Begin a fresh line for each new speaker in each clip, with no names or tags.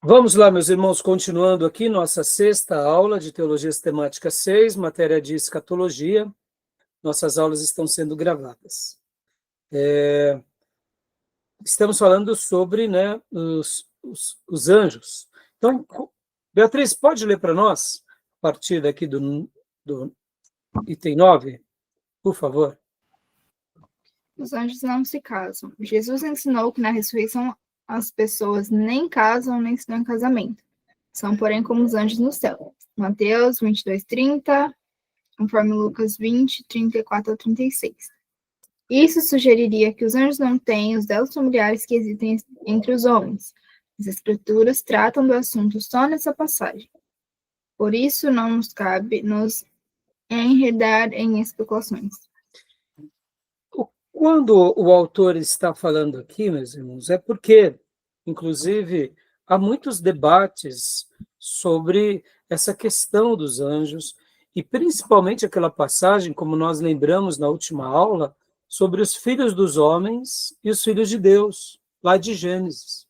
Vamos lá, meus irmãos, continuando aqui nossa sexta aula de Teologia Sistemática 6, matéria de escatologia. Nossas aulas estão sendo gravadas. Estamos falando sobre, né, os anjos. Então, Beatriz, pode ler para nós, a partir daqui do item 9, por favor?
Os anjos não se casam. Jesus ensinou que na ressurreição as pessoas nem casam nem se dão em casamento. São, porém, como os anjos no céu. Mateus 22:30, conforme Lucas 20, 34 a 36. Isso sugeriria que os anjos não têm os delos familiares que existem entre os homens. As Escrituras tratam do assunto só nessa passagem. Por isso, não nos cabe nos enredar em especulações.
Quando o autor está falando aqui, meus irmãos, é porque, inclusive, há muitos debates sobre essa questão dos anjos, e principalmente aquela passagem, como nós lembramos na última aula, sobre os filhos dos homens e os filhos de Deus, lá de Gênesis.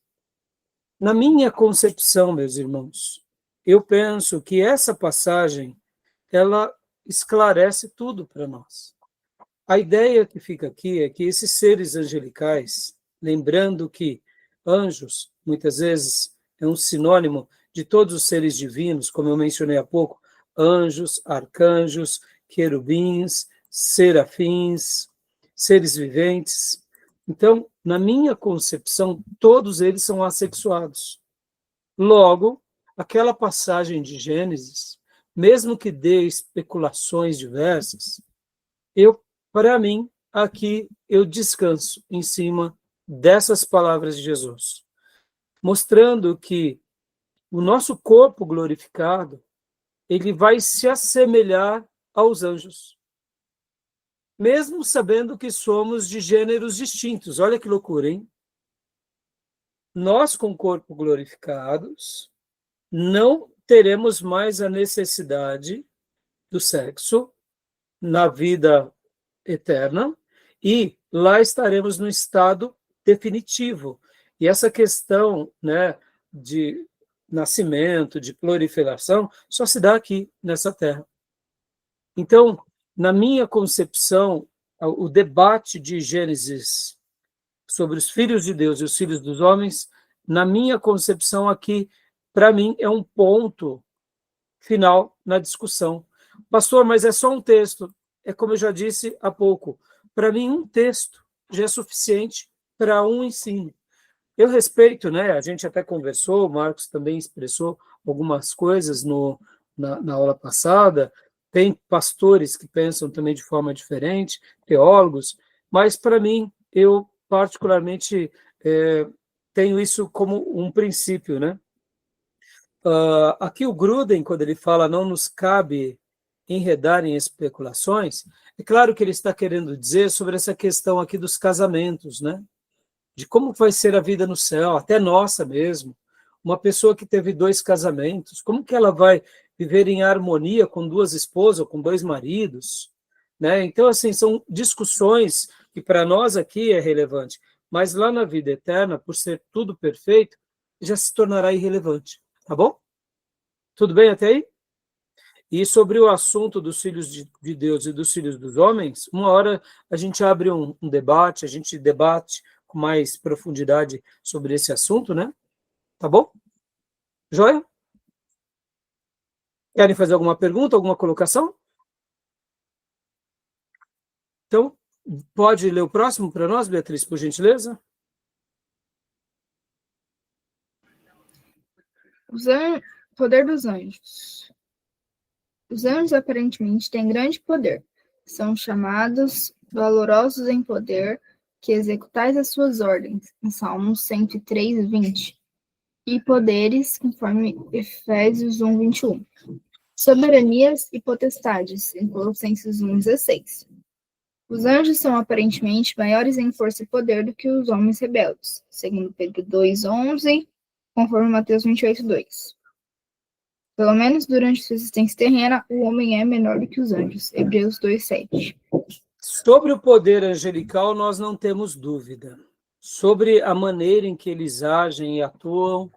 Na minha concepção, meus irmãos, eu penso que essa passagem, ela esclarece tudo para nós. A ideia que fica aqui é que esses seres angelicais, lembrando que anjos, muitas vezes, é um sinônimo de todos os seres divinos, como eu mencionei há pouco, anjos, arcanjos, querubins, serafins, seres viventes. Então, na minha concepção, todos eles são assexuados. Logo, aquela passagem de Gênesis, mesmo que dê especulações diversas, para mim, aqui eu descanso em cima dessas palavras de Jesus, mostrando que o nosso corpo glorificado, ele vai se assemelhar aos anjos, mesmo sabendo que somos de gêneros distintos. Olha que loucura, hein? Nós, com corpo glorificados, não teremos mais a necessidade do sexo na vida eterna, e lá estaremos no estado definitivo. E essa questão, né, de nascimento, de proliferação, só se dá aqui, nessa terra. Então, na minha concepção, o debate de Gênesis sobre os filhos de Deus e os filhos dos homens, na minha concepção aqui, para mim, é um ponto final na discussão. Pastor, mas é só um texto. É como eu já disse há pouco, para mim um texto já é suficiente para um ensino. Eu respeito, né? A gente até conversou, o Marcos também expressou algumas coisas na aula passada, tem pastores que pensam também de forma diferente, teólogos, mas para mim, eu particularmente tenho isso como um princípio, né? Aqui o Gruden, quando ele fala não nos cabe enredar em especulações, é claro que ele está querendo dizer sobre essa questão aqui dos casamentos, né? De como vai ser a vida no céu, até nossa mesmo. Uma pessoa que teve 2 casamentos, como que ela vai viver em harmonia com 2 esposas ou com 2 maridos? Né? Então, assim, são discussões que para nós aqui é relevante, mas lá na vida eterna, por ser tudo perfeito, já se tornará irrelevante. Tá bom? Tudo bem até aí? E sobre o assunto dos filhos de Deus e dos filhos dos homens, uma hora a gente abre um debate, a gente debate com mais profundidade sobre esse assunto, né? Tá bom? Joia? Querem fazer alguma pergunta, alguma colocação? Então, pode ler o próximo para nós, Beatriz, por gentileza?
Poder dos anjos. Os anjos aparentemente têm grande poder. São chamados valorosos em poder, que executais as suas ordens, em Salmos 103, 20. E poderes, conforme Efésios 1, 21. Soberanias e potestades, em Colossenses 1, 16. Os anjos são aparentemente maiores em força e poder do que os homens rebeldes, segundo Pedro 2, 11, conforme Mateus 28, 2. Pelo menos durante sua existência terrena, o homem é menor do que os anjos. Hebreus 2:7.
Sobre o poder angelical, nós não temos dúvida. Sobre a maneira em que eles agem e atuam,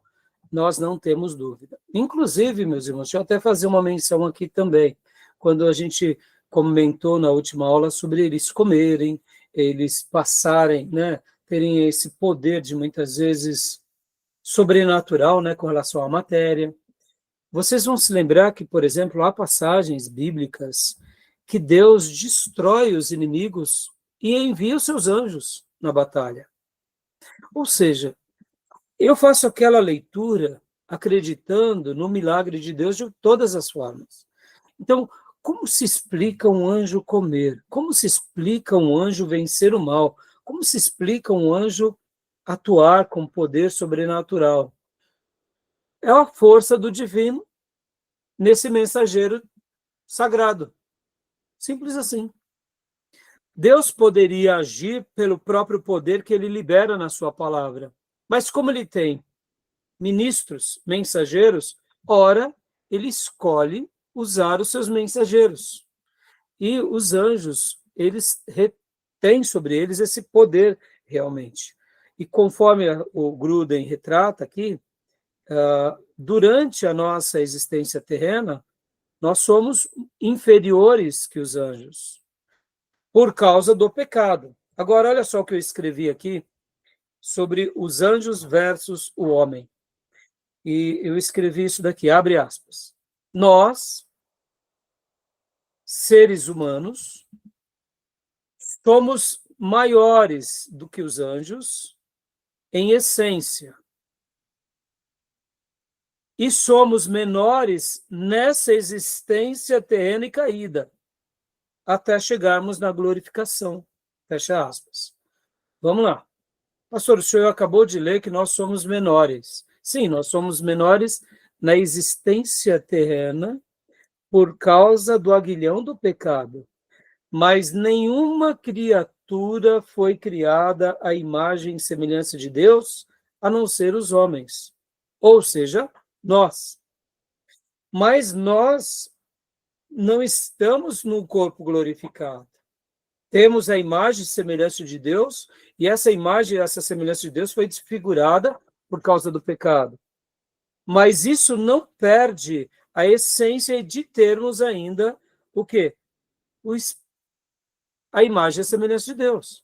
nós não temos dúvida. Inclusive, meus irmãos, deixa eu até fazer uma menção aqui também, quando a gente comentou na última aula sobre eles comerem, eles passarem, né, terem esse poder de muitas vezes sobrenatural, né, com relação à matéria. Vocês vão se lembrar que, por exemplo, há passagens bíblicas que Deus destrói os inimigos e envia os seus anjos na batalha. Ou seja, eu faço aquela leitura acreditando no milagre de Deus de todas as formas. Então, como se explica um anjo comer? Como se explica um anjo vencer o mal? Como se explica um anjo atuar com poder sobrenatural? É a força do divino nesse mensageiro sagrado. Simples assim. Deus poderia agir pelo próprio poder que ele libera na sua palavra. Mas como ele tem ministros, mensageiros, ora, ele escolhe usar os seus mensageiros. E os anjos, eles têm sobre eles esse poder realmente. E conforme o Gruden retrata aqui, durante a nossa existência terrena, nós somos inferiores que os anjos, por causa do pecado. Agora, olha só o que eu escrevi aqui sobre os anjos versus o homem. E eu escrevi isso daqui, abre aspas. Nós, seres humanos, somos maiores do que os anjos em essência. E somos menores nessa existência terrena e caída, até chegarmos na glorificação. Fecha aspas. Vamos lá. Pastor, o senhor acabou de ler que nós somos menores. Sim, nós somos menores na existência terrena por causa do aguilhão do pecado. Mas nenhuma criatura foi criada à imagem e semelhança de Deus, a não ser os homens. Ou seja, nós. Mas nós não estamos num corpo glorificado. Temos a imagem e semelhança de Deus, e essa imagem e essa semelhança de Deus foi desfigurada por causa do pecado. Mas isso não perde a essência de termos ainda o quê? A imagem e a semelhança de Deus.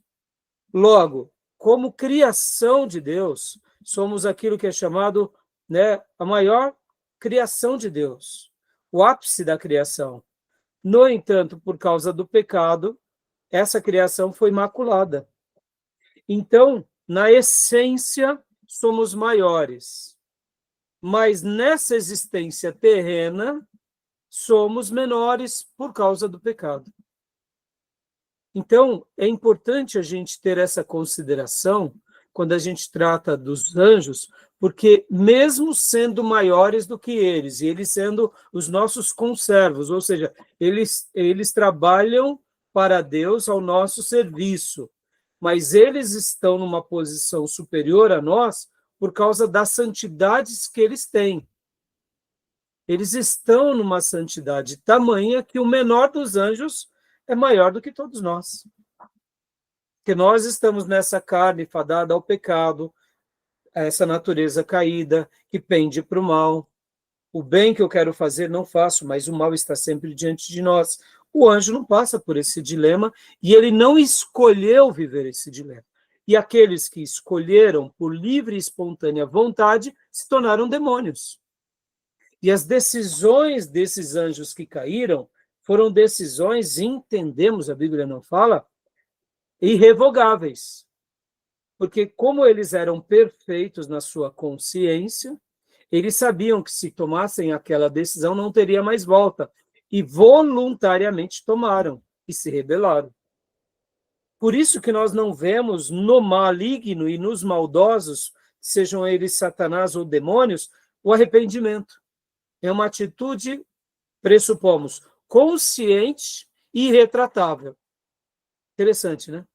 Logo, como criação de Deus, somos aquilo que é chamado, né, a maior criação de Deus, o ápice da criação. No entanto, por causa do pecado, essa criação foi maculada. Então, na essência, somos maiores. Mas nessa existência terrena, somos menores por causa do pecado. Então, é importante a gente ter essa consideração quando a gente trata dos anjos, porque mesmo sendo maiores do que eles, e eles sendo os nossos conservos, ou seja, eles trabalham para Deus ao nosso serviço, mas eles estão numa posição superior a nós por causa das santidades que eles têm. Eles estão numa santidade tamanha que o menor dos anjos é maior do que todos nós. Porque nós estamos nessa carne fadada ao pecado, a essa natureza caída que pende para o mal. O bem que eu quero fazer não faço, mas o mal está sempre diante de nós. O anjo não passa por esse dilema e ele não escolheu viver esse dilema. E aqueles que escolheram por livre e espontânea vontade se tornaram demônios. E as decisões desses anjos que caíram foram decisões, entendemos, a Bíblia não fala, irrevogáveis. Porque como eles eram perfeitos na sua consciência, eles sabiam que se tomassem aquela decisão não teria mais volta. E voluntariamente tomaram e se rebelaram. Por isso que nós não vemos no maligno e nos maldosos, sejam eles Satanás ou demônios, o arrependimento. É uma atitude, pressupomos, consciente e irretratável. Interessante, né?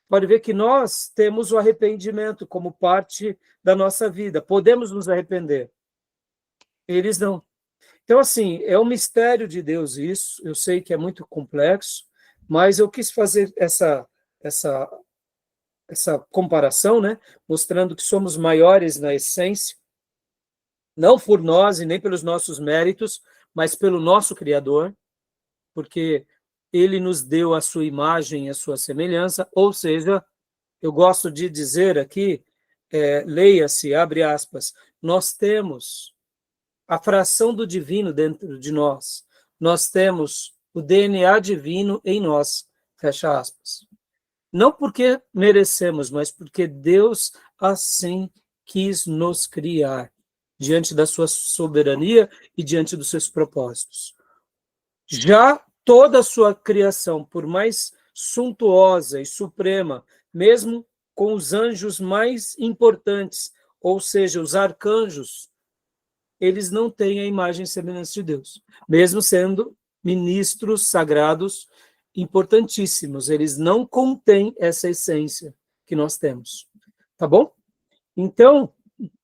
Pode ver que nós temos o arrependimento como parte da nossa vida. Podemos nos arrepender. Eles não. Então, assim, é um mistério de Deus isso. Eu sei que é muito complexo, mas eu quis fazer essa comparação, né? Mostrando que somos maiores na essência não por nós e nem pelos nossos méritos, mas pelo nosso Criador, porque ele nos deu a sua imagem e a sua semelhança, ou seja, eu gosto de dizer aqui, leia-se, abre aspas, nós temos a fração do divino dentro de nós, nós temos o DNA divino em nós, fecha aspas. Não porque merecemos, mas porque Deus assim quis nos criar, diante da sua soberania e diante dos seus propósitos. Já toda a sua criação, por mais suntuosa e suprema, mesmo com os anjos mais importantes, ou seja, os arcanjos, eles não têm a imagem e semelhança de Deus, mesmo sendo ministros sagrados importantíssimos, eles não contêm essa essência que nós temos, tá bom? Então,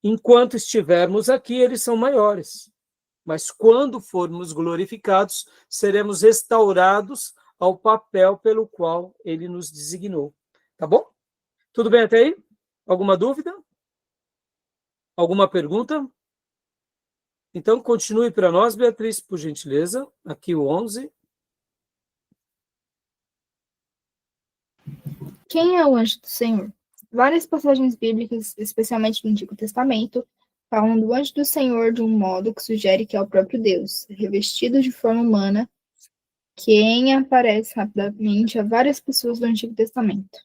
enquanto estivermos aqui, eles são maiores, mas quando formos glorificados, seremos restaurados ao papel pelo qual ele nos designou, tá bom? Tudo bem até aí? Alguma dúvida? Alguma pergunta? Então, continue para nós, Beatriz, por gentileza. Aqui o 11.
Quem é o anjo do Senhor? Várias passagens bíblicas, especialmente no Antigo Testamento, falam do anjo do Senhor de um modo que sugere que é o próprio Deus, revestido de forma humana, quem aparece rapidamente a várias pessoas do Antigo Testamento.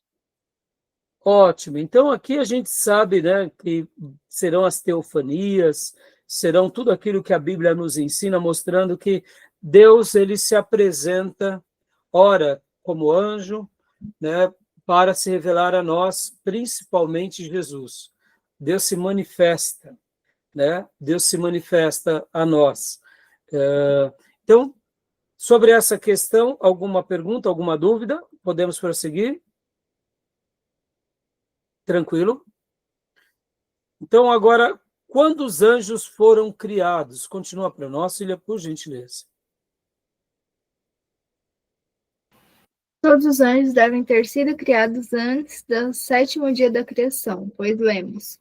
Ótimo. Então, aqui a gente sabe, né, que serão as teofanias, serão tudo aquilo que a Bíblia nos ensina, mostrando que Deus ele se apresenta, ora, como anjo, né, para se revelar a nós, principalmente Jesus. Deus se manifesta, né? Deus se manifesta a nós. Então, sobre essa questão, alguma pergunta, alguma dúvida? Podemos prosseguir? Tranquilo? Então, agora, quando os anjos foram criados? Continua para nós, Cília, por gentileza.
Todos os anjos devem ter sido criados antes do 7º dia da criação, pois lemos: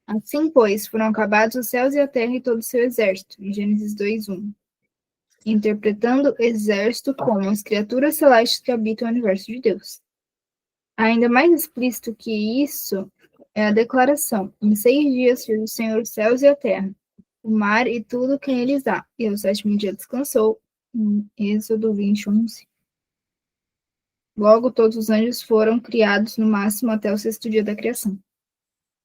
assim, pois, foram acabados os céus e a terra e todo o seu exército, em Gênesis 2:1. Interpretando exército como as criaturas celestes que habitam o universo de Deus. Ainda mais explícito que isso é a declaração: em 6 dias fez o Senhor os céus e a terra, o mar e tudo que neles há, e ao 7º dia descansou, em Êxodo 20:11. Logo, todos os anjos foram criados no máximo até o 6º dia da criação.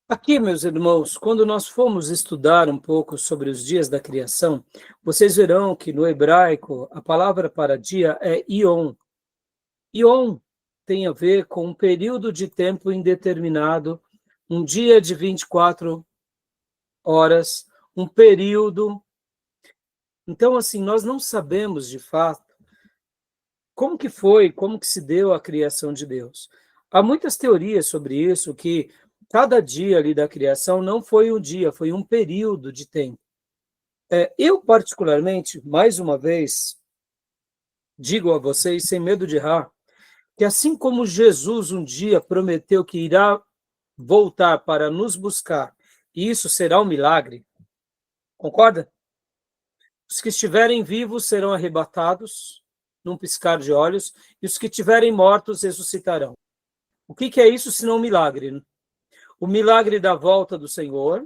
Aqui, meus irmãos, quando nós formos estudar um pouco sobre os dias da criação, vocês verão que no hebraico a palavra para dia é ion. Ion tem a ver com um período de tempo indeterminado, um dia de 24 horas, um período. Então, assim, nós não sabemos de fato como que foi, como que se deu a criação de Deus. Há muitas teorias sobre isso, que cada dia ali da criação não foi um dia, foi um período de tempo. Eu, particularmente, mais uma vez, digo a vocês, sem medo de errar, que assim como Jesus um dia prometeu que irá voltar para nos buscar, e isso será um milagre, concorda? Os que estiverem vivos serão arrebatados num piscar de olhos, e os que estiverem mortos ressuscitarão. O que é isso senão um milagre? O milagre da volta do Senhor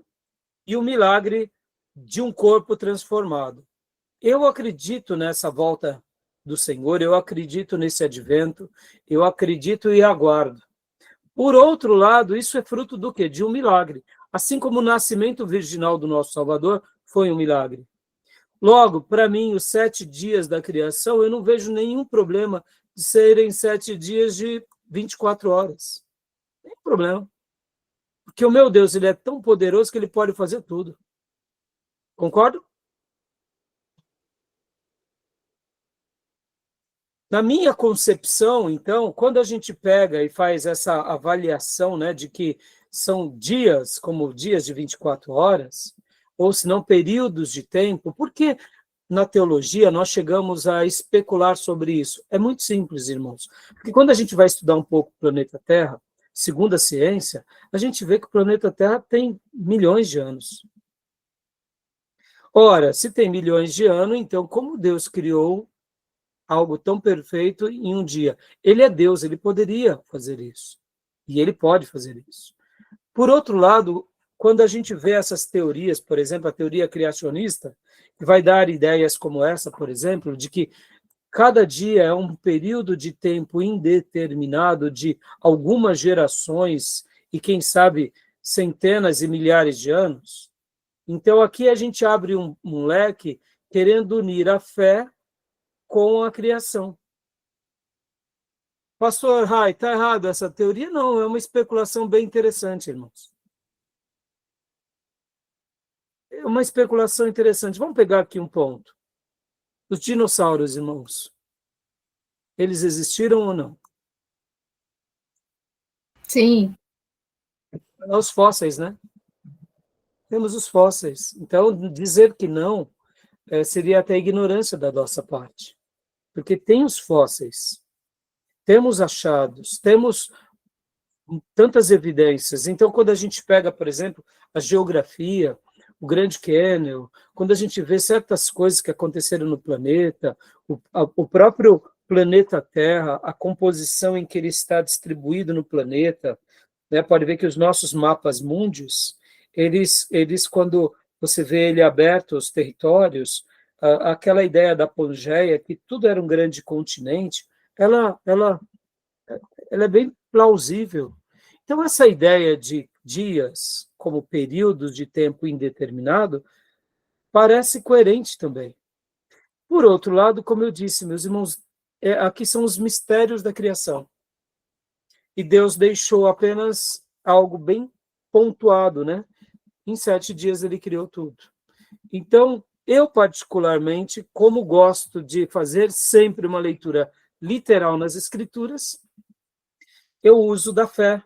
e o milagre de um corpo transformado. Eu acredito nessa volta do Senhor, eu acredito nesse advento, eu acredito e aguardo. Por outro lado, isso é fruto do quê? De um milagre. Assim como o nascimento virginal do nosso Salvador foi um milagre. Logo, para mim, os 7 dias da criação, eu não vejo nenhum problema de serem 7 dias de 24 horas. Nenhum problema. Porque o meu Deus, ele é tão poderoso que ele pode fazer tudo. Concordo? Na minha concepção, então, quando a gente pega e faz essa avaliação, né, de que são dias, como dias de 24 horas, ou se não períodos de tempo, por que na teologia nós chegamos a especular sobre isso? É muito simples, irmãos. Porque quando a gente vai estudar um pouco o planeta Terra, segundo a ciência, a gente vê que o planeta Terra tem milhões de anos. Ora, se tem milhões de anos, então como Deus criou algo tão perfeito em um dia? Ele é Deus, ele poderia fazer isso. E ele pode fazer isso. Por outro lado, quando a gente vê essas teorias, por exemplo, a teoria criacionista, que vai dar ideias como essa, por exemplo, de que cada dia é um período de tempo indeterminado de algumas gerações e, quem sabe, centenas e milhares de anos. Então, aqui a gente abre um leque querendo unir a fé com a criação. Pastor Rai, está errado essa teoria? Não, é uma especulação bem interessante, irmãos. É uma especulação interessante. Vamos pegar aqui um ponto. Os dinossauros, irmãos, eles existiram ou não?
Sim.
Os fósseis, né? Temos os fósseis. Então, dizer que não seria até ignorância da nossa parte. Porque tem os fósseis, temos achados, temos tantas evidências. Então, quando a gente pega, por exemplo, a geografia, o Grande Canyon, quando a gente vê certas coisas que aconteceram no planeta, o próprio planeta Terra, a composição em que ele está distribuído no planeta, né, pode ver que os nossos mapas mundios, eles quando você vê ele aberto, os territórios, aquela ideia da Pangeia, que tudo era um grande continente, ela é bem plausível. Então, essa ideia de dias como períodos de tempo indeterminado parece coerente também. Por outro lado, como eu disse, meus irmãos, aqui são os mistérios da criação. E Deus deixou apenas algo bem pontuado, né? Em 7 dias ele criou tudo. Então, eu particularmente, como gosto de fazer sempre uma leitura literal nas Escrituras, eu uso da fé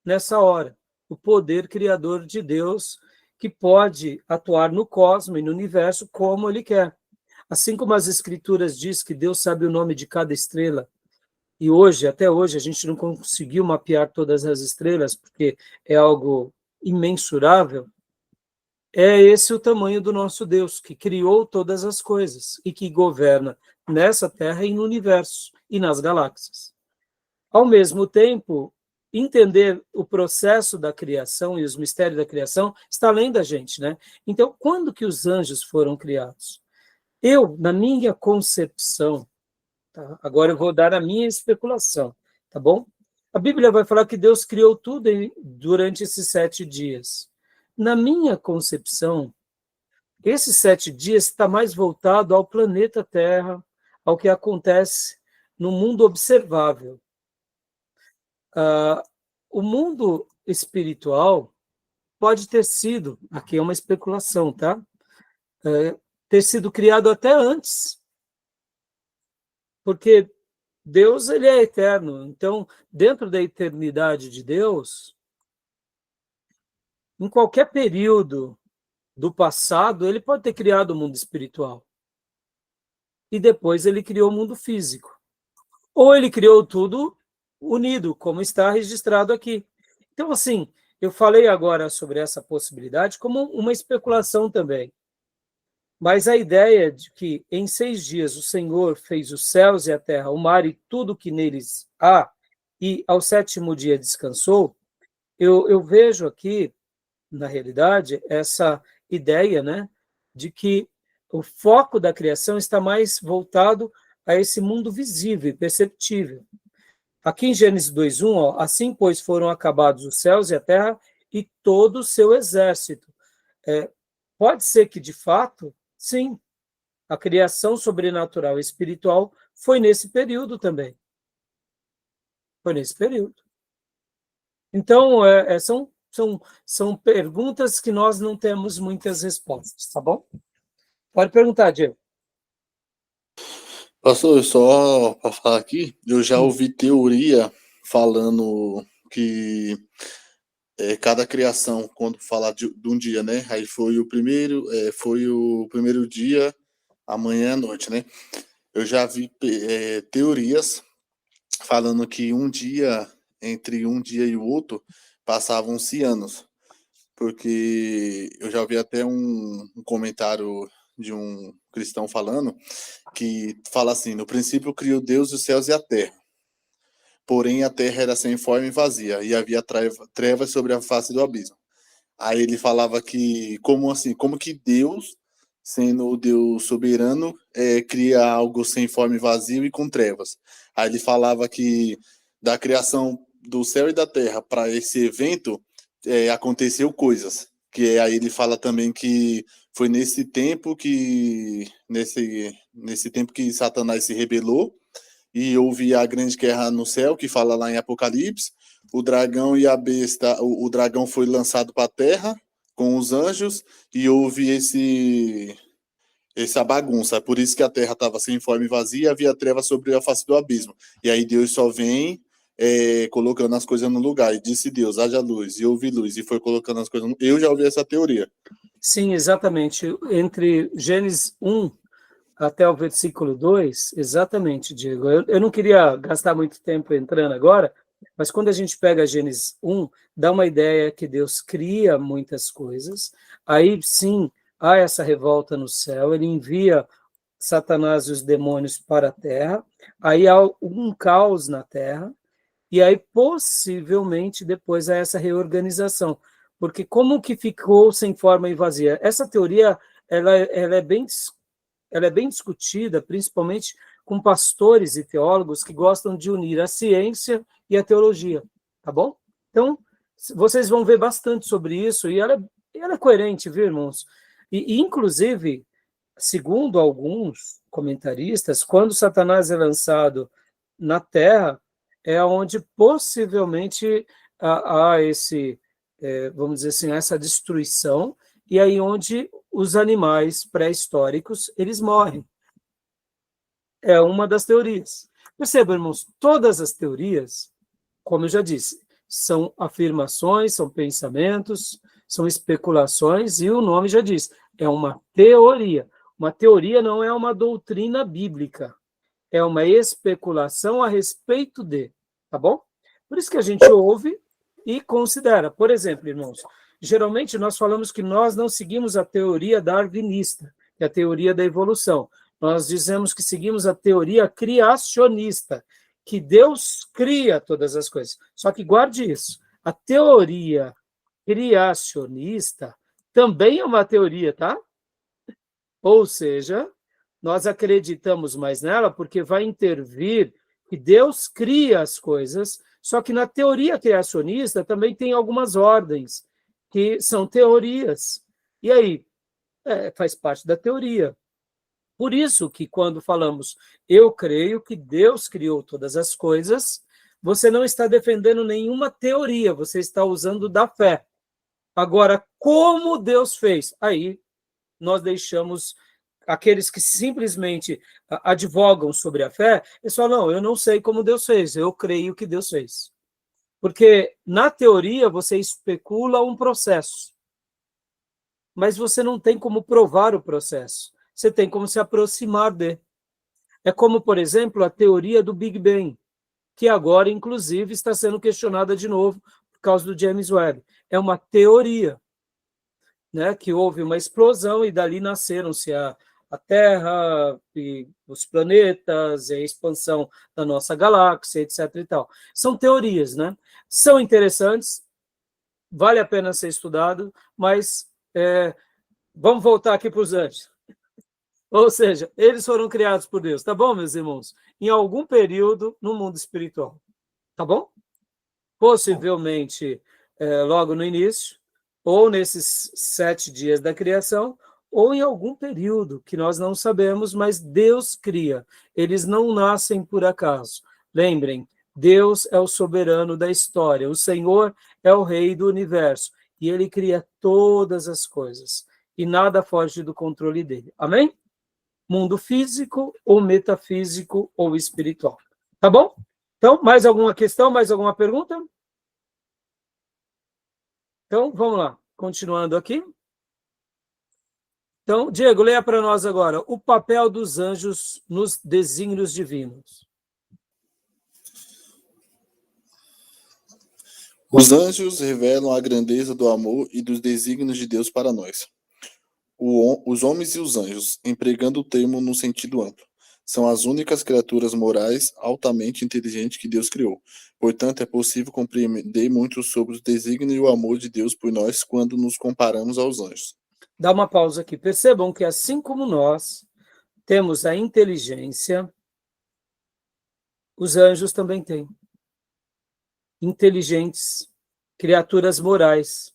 nessa hora, o poder criador de Deus que pode atuar no cosmos e no universo como ele quer. Assim como as escrituras diz que Deus sabe o nome de cada estrela, e hoje, até hoje, a gente não conseguiu mapear todas as estrelas, porque é algo imensurável, é esse o tamanho do nosso Deus, que criou todas as coisas e que governa nessa Terra e no universo e nas galáxias. Ao mesmo tempo, entender o processo da criação e os mistérios da criação está além da gente, né? Então, quando que os anjos foram criados? Eu, na minha concepção, tá? Agora eu vou dar a minha especulação, tá bom? A Bíblia vai falar que Deus criou tudo durante esses 7 dias. Na minha concepção, esses 7 dias está mais voltado ao planeta Terra, ao que acontece no mundo observável. O mundo espiritual pode ter sido, aqui é uma especulação, tá? Ter sido criado até antes, porque Deus ele é eterno. Então, dentro da eternidade de Deus, em qualquer período do passado, ele pode ter criado o mundo espiritual. E depois ele criou o mundo físico. Ou ele criou tudo unido, como está registrado aqui. Então, assim, eu falei agora sobre essa possibilidade como uma especulação também. Mas a ideia de que em 6 dias o Senhor fez os céus e a terra, o mar e tudo que neles há, e ao 7º dia descansou, eu vejo aqui, na realidade, essa ideia, né, de que o foco da criação está mais voltado a esse mundo visível e perceptível. Aqui em Gênesis 2:1, ó, assim, pois, foram acabados os céus e a terra e todo o seu exército. Pode ser que, de fato, sim, a criação sobrenatural e espiritual foi nesse período também. Foi nesse período. Então, são perguntas que nós não temos muitas respostas, tá bom? Pode perguntar, Diego.
Pastor, só para falar aqui, eu já ouvi teoria falando que cada criação, quando fala de um dia, né? Aí foi o primeiro dia, amanhã à noite, né? Eu já vi teorias falando que um dia, entre um dia e o outro, passavam-se anos. Porque eu já vi até um comentário de um cristão falando, que fala assim: no princípio criou Deus os céus e a terra. Porém, a terra era sem forma e vazia, e havia trevas sobre a face do abismo. Aí ele falava que, como assim, como que Deus, sendo o Deus soberano, cria algo sem forma e vazio e com trevas. Aí ele falava que da criação do céu e da terra para esse evento aconteceu coisas. Que aí ele fala também que foi nesse tempo que Satanás se rebelou e houve a grande guerra no céu, que fala lá em Apocalipse. O dragão e a besta, o dragão foi lançado para a terra com os anjos e houve essa bagunça. Por isso que a terra estava sem forma e vazia e havia trevas sobre a face do abismo. E aí Deus só vem colocando as coisas no lugar. E disse Deus, haja luz, e houve luz, e foi colocando as coisas no... Eu já ouvi essa teoria.
Sim, exatamente. Entre Gênesis 1 até o versículo 2, exatamente, Diego. Eu não queria gastar muito tempo entrando agora, mas quando a gente pega Gênesis 1, dá uma ideia que Deus cria muitas coisas, aí sim há essa revolta no céu, ele envia Satanás e os demônios para a terra, aí há um caos na terra, e aí possivelmente depois há essa reorganização, porque como que ficou sem forma e vazia? Essa teoria ela é bem discutida, principalmente com pastores e teólogos que gostam de unir a ciência e a teologia, tá bom? Então, vocês vão ver bastante sobre isso, e ela é coerente, viu, irmãos? E, inclusive, segundo alguns comentaristas, quando Satanás é lançado na Terra, é onde possivelmente há vamos dizer assim, essa destruição, e aí onde os animais pré-históricos, eles morrem. É uma das teorias. Perceba, irmãos, todas as teorias, como eu já disse, são afirmações, são pensamentos, são especulações, e o nome já diz, é uma teoria. Uma teoria não é uma doutrina bíblica, é uma especulação a respeito de, tá bom? Por isso que a gente ouve e considera. Por exemplo, irmãos, geralmente nós falamos que nós não seguimos a teoria darwinista, que é a teoria da evolução. Nós dizemos que seguimos a teoria criacionista, que Deus cria todas as coisas. Só que guarde isso, a teoria criacionista também é uma teoria, tá? Ou seja, nós acreditamos mais nela porque vai intervir que Deus cria as coisas, só que na teoria criacionista também tem algumas ordens, que são teorias. E aí, faz parte da teoria. Por isso que quando falamos, eu creio que Deus criou todas as coisas, você não está defendendo nenhuma teoria, você está usando da fé. Agora, como Deus fez? Aí nós deixamos aqueles que simplesmente advogam sobre a fé, eles falam, não, eu não sei como Deus fez, eu creio que Deus fez. Porque na teoria você especula um processo, mas você não tem como provar o processo. Você tem como se aproximar de. É como, por exemplo, a teoria do Big Bang, que agora, inclusive, está sendo questionada de novo por causa do James Webb. É uma teoria, né, que houve uma explosão e dali nasceram-se a Terra, e os planetas, e a expansão da nossa galáxia, etc. e tal. São teorias, né? São interessantes, vale a pena ser estudado, mas vamos voltar aqui para os anjos. Ou seja, eles foram criados por Deus, tá bom, meus irmãos? Em algum período no mundo espiritual, tá bom? Possivelmente logo no início, ou nesses 7 dias da criação, ou em algum período que nós não sabemos, mas Deus cria. Eles não nascem por acaso. Lembrem, Deus é o soberano da história, o Senhor é o rei do universo, e ele cria todas as coisas, e nada foge do controle dele. Amém? Mundo físico, ou metafísico, ou espiritual. Tá bom? Então, mais alguma questão, mais alguma pergunta? Então, vamos lá. Continuando aqui. Então, Diego, leia para nós agora o papel dos anjos nos desígnios divinos.
Os anjos revelam a grandeza do amor e dos desígnios de Deus para nós. Os homens e os anjos, empregando o termo no sentido amplo, são as únicas criaturas morais altamente inteligentes que Deus criou. Portanto, é possível compreender muito sobre o desígnio e o amor de Deus por nós quando nos comparamos aos anjos.
Dá uma pausa aqui. Percebam que assim como nós temos a inteligência, os anjos também têm. Inteligentes, criaturas morais.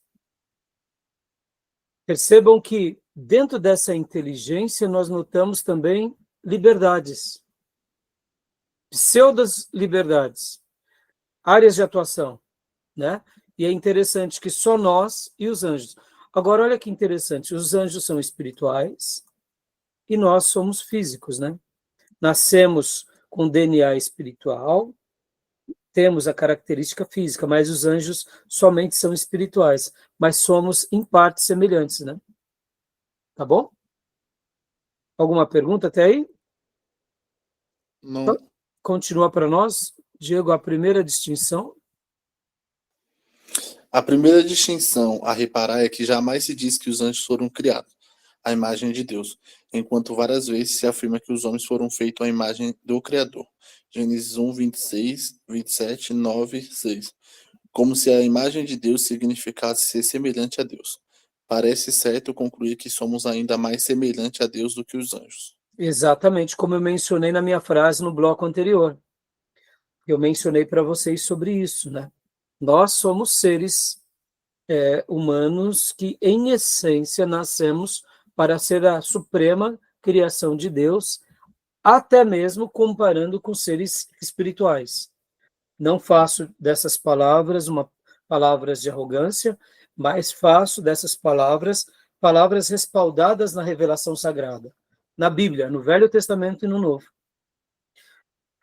Percebam que dentro dessa inteligência nós notamos também liberdades, pseudas liberdades, áreas de atuação, né? E é interessante que só nós e os anjos. Agora, olha que interessante, os anjos são espirituais e nós somos físicos, né? Nascemos com DNA espiritual, temos a característica física, mas os anjos somente são espirituais, mas somos em parte semelhantes, né? Tá bom? Alguma pergunta até aí?
Não.
Continua para nós, Diego, a primeira distinção.
A primeira distinção a reparar é que jamais se diz que os anjos foram criados à imagem de Deus, enquanto várias vezes se afirma que os homens foram feitos à imagem do Criador. Gênesis 1, 26, 27, 9, 6. Como se a imagem de Deus significasse ser semelhante a Deus. Parece certo concluir que somos ainda mais semelhantes a Deus do que os anjos.
Exatamente, como eu mencionei na minha frase no bloco anterior. Eu mencionei para vocês sobre isso, né? Nós somos seres humanos que, em essência, nascemos para ser a suprema criação de Deus, até mesmo comparando com seres espirituais. Não faço dessas palavras palavras de arrogância, mas faço dessas palavras respaldadas na revelação sagrada, na Bíblia, no Velho Testamento e no Novo.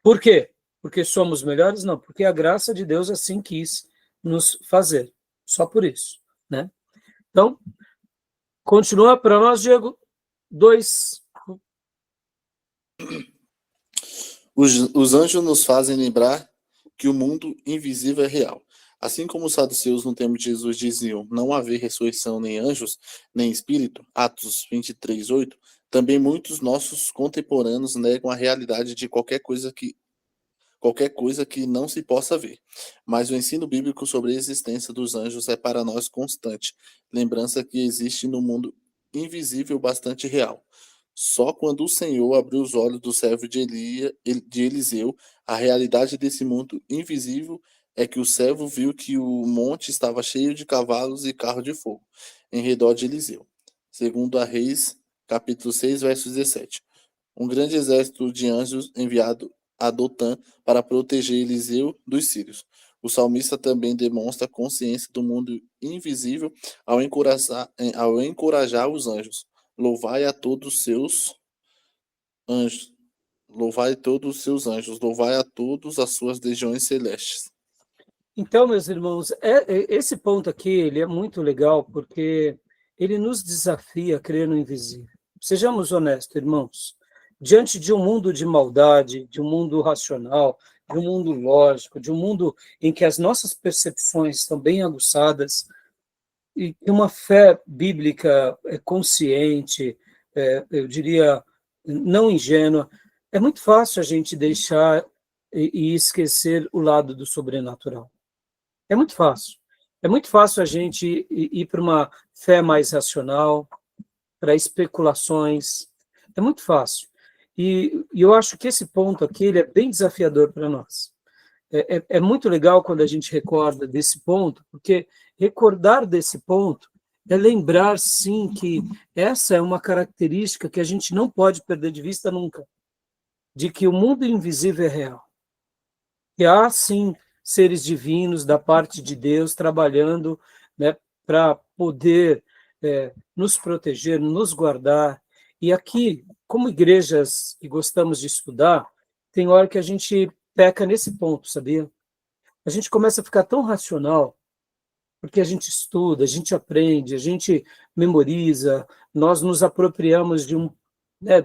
Por quê? Porque somos melhores? Não, porque a graça de Deus assim quis nos fazer. Só por isso, né? Então, continua para nós, Diego. 2.
Os anjos nos fazem lembrar que o mundo invisível é real. Assim como os saduceus no tempo de Jesus diziam não haver ressurreição nem anjos, nem espírito, Atos 23, 8, também muitos nossos contemporâneos negam a realidade de qualquer coisa que não se possa ver. Mas o ensino bíblico sobre a existência dos anjos é para nós constante, lembrança que existe no mundo invisível bastante real. Só quando o Senhor abriu os olhos do servo de Eliseu, a realidade desse mundo invisível é que o servo viu que o monte estava cheio de cavalos e carros de fogo em redor de Eliseu. Segundo a Reis, capítulo 6, verso 17. Um grande exército de anjos enviado a Dotã para proteger Eliseu dos sírios. O salmista também demonstra consciência do mundo invisível ao encorajar os anjos. Louvai a todos os seus anjos. Louvai todos os seus anjos. Louvai a todas as suas legiões celestes.
Então, meus irmãos, esse ponto aqui ele é muito legal porque ele nos desafia a crer no invisível. Sejamos honestos, irmãos. Diante de um mundo de maldade, de um mundo racional, de um mundo lógico, de um mundo em que as nossas percepções estão bem aguçadas, e uma fé bíblica consciente, eu diria, não ingênua, é muito fácil a gente deixar e esquecer o lado do sobrenatural. É muito fácil. É muito fácil a gente ir para uma fé mais racional, para especulações. É muito fácil. E eu acho que esse ponto aqui ele é bem desafiador para nós. É muito legal quando a gente recorda desse ponto, porque recordar desse ponto é lembrar, sim, que essa é uma característica que a gente não pode perder de vista nunca, de que o mundo invisível é real. Que há, sim, seres divinos da parte de Deus trabalhando, né, para poder nos proteger, nos guardar. E aqui, como igrejas que gostamos de estudar, tem hora que a gente peca nesse ponto, sabia? A gente começa a ficar tão racional, porque a gente estuda, a gente aprende, a gente memoriza, nós nos apropriamos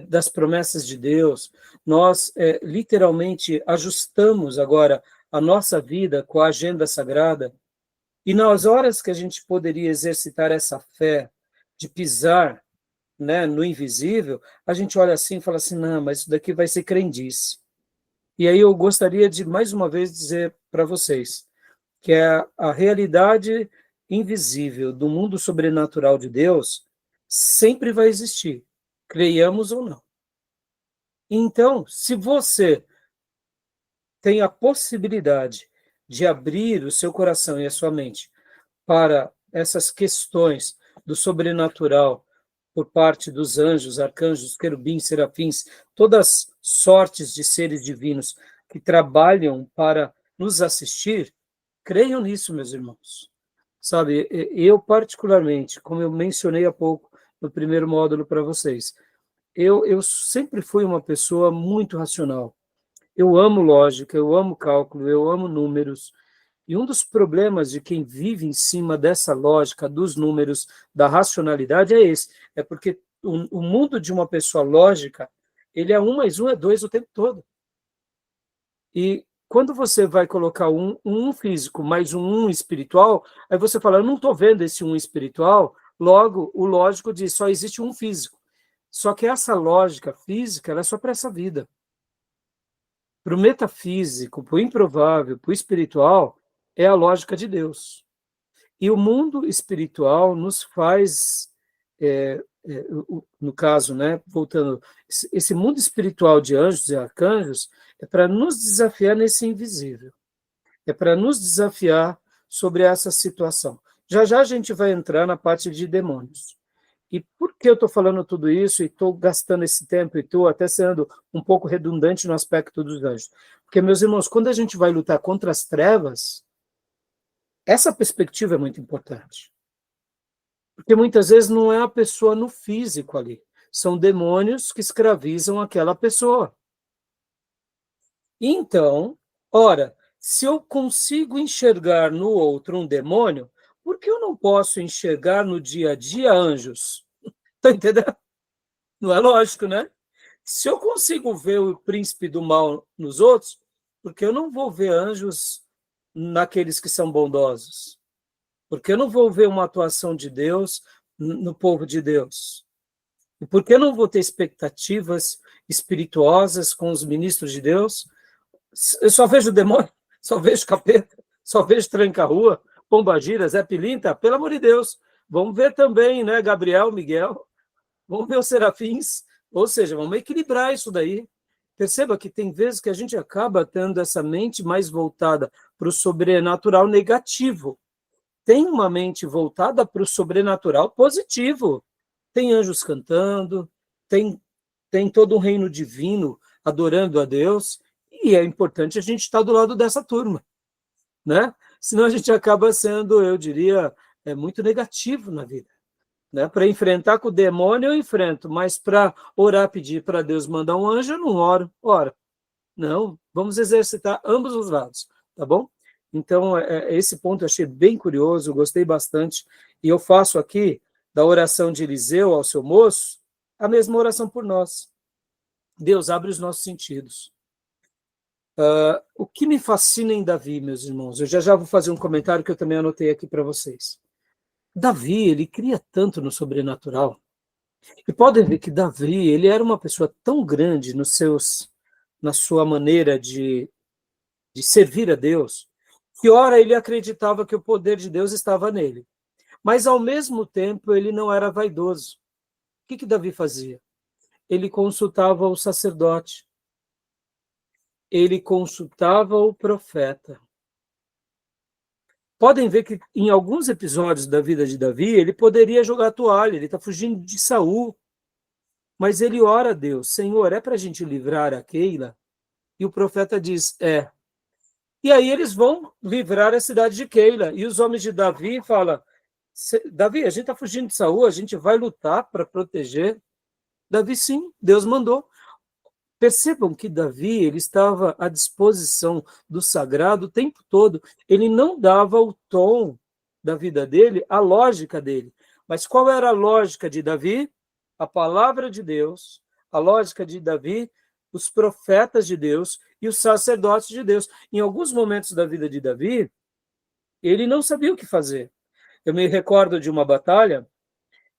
das promessas de Deus, nós literalmente ajustamos agora a nossa vida com a agenda sagrada, e nas horas que a gente poderia exercitar essa fé, de pisar né, no invisível, a gente olha assim e fala assim, não, mas isso daqui vai ser crendice. E aí eu gostaria de, mais uma vez, dizer para vocês que a realidade invisível do mundo sobrenatural de Deus sempre vai existir, creiamos ou não. Então, se você tem a possibilidade de abrir o seu coração e a sua mente para essas questões do sobrenatural por parte dos anjos, arcanjos, querubins, serafins, todas sortes de seres divinos que trabalham para nos assistir, creiam nisso, meus irmãos. Sabe, eu particularmente, como eu mencionei há pouco no primeiro módulo para vocês, eu sempre fui uma pessoa muito racional. Eu amo lógica, eu amo cálculo, eu amo números. E um dos problemas de quem vive em cima dessa lógica, dos números, da racionalidade é esse. É porque o mundo de uma pessoa lógica, ele é 1 mais 1 é 2 o tempo todo. E quando você vai colocar um físico mais um espiritual, aí você fala, eu não estou vendo esse um espiritual, logo o lógico diz, só existe um físico. Só que essa lógica física, ela é só para essa vida. Para o metafísico, para o improvável, para o espiritual, é a lógica de Deus. E o mundo espiritual nos faz, no caso, né, voltando, esse mundo espiritual de anjos e arcanjos é para nos desafiar nesse invisível, é para nos desafiar sobre essa situação. Já já a gente vai entrar na parte de demônios. E por que eu estou falando tudo isso e estou gastando esse tempo e estou até sendo um pouco redundante no aspecto dos anjos? Porque, meus irmãos, quando a gente vai lutar contra as trevas, essa perspectiva é muito importante. Porque muitas vezes não é a pessoa no físico ali, são demônios que escravizam aquela pessoa. Então, ora, se eu consigo enxergar no outro um demônio, por que eu não posso enxergar no dia a dia anjos? Está entendendo? Não é lógico, né? Se eu consigo ver o príncipe do mal nos outros, porque eu não vou ver anjos naqueles que são bondosos? Porque eu não vou ver uma atuação de Deus no povo de Deus? E por que eu não vou ter expectativas espirituosas com os ministros de Deus? Eu só vejo demônio, só vejo capeta, só vejo tranca-rua, pombagira, Zé Pilinta, pelo amor de Deus. Vamos ver também, né, Gabriel, Miguel, vamos ver os serafins, ou seja, vamos equilibrar isso daí. Perceba que tem vezes que a gente acaba tendo essa mente mais voltada para o sobrenatural negativo. Tem uma mente voltada para o sobrenatural positivo. Tem anjos cantando, tem todo um reino divino adorando a Deus, e é importante a gente estar do lado dessa turma, né? Senão a gente acaba sendo, eu diria, muito negativo na vida. Né? Para enfrentar com o demônio eu enfrento, mas para orar, pedir para Deus mandar um anjo, eu não oro. Ora, não, vamos exercitar ambos os lados, tá bom? Então, esse ponto eu achei bem curioso, gostei bastante, e eu faço aqui, da oração de Eliseu ao seu moço, a mesma oração por nós. Deus, abre os nossos sentidos. O que me fascina em Davi, meus irmãos, eu já vou fazer um comentário que eu também anotei aqui para vocês. Davi, ele cria tanto no sobrenatural. E podem ver que Davi, ele era uma pessoa tão grande na sua maneira de servir a Deus, que ora ele acreditava que o poder de Deus estava nele. Mas, ao mesmo tempo, ele não era vaidoso. O que Davi fazia? Ele consultava o sacerdote. Ele consultava o profeta. Podem ver que em alguns episódios da vida de Davi, ele poderia jogar a toalha, ele está fugindo de Saul. Mas ele ora a Deus, Senhor, é para a gente livrar a Keila? E o profeta diz, é. E aí eles vão livrar a cidade de Keila. E os homens de Davi falam, Davi, a gente está fugindo de Saul, a gente vai lutar para proteger. Davi, sim, Deus mandou. Percebam que Davi, ele estava à disposição do sagrado o tempo todo. Ele não dava o tom da vida dele, a lógica dele. Mas qual era a lógica de Davi? A palavra de Deus, a lógica de Davi, os profetas de Deus e os sacerdotes de Deus. Em alguns momentos da vida de Davi, ele não sabia o que fazer. Eu me recordo de uma batalha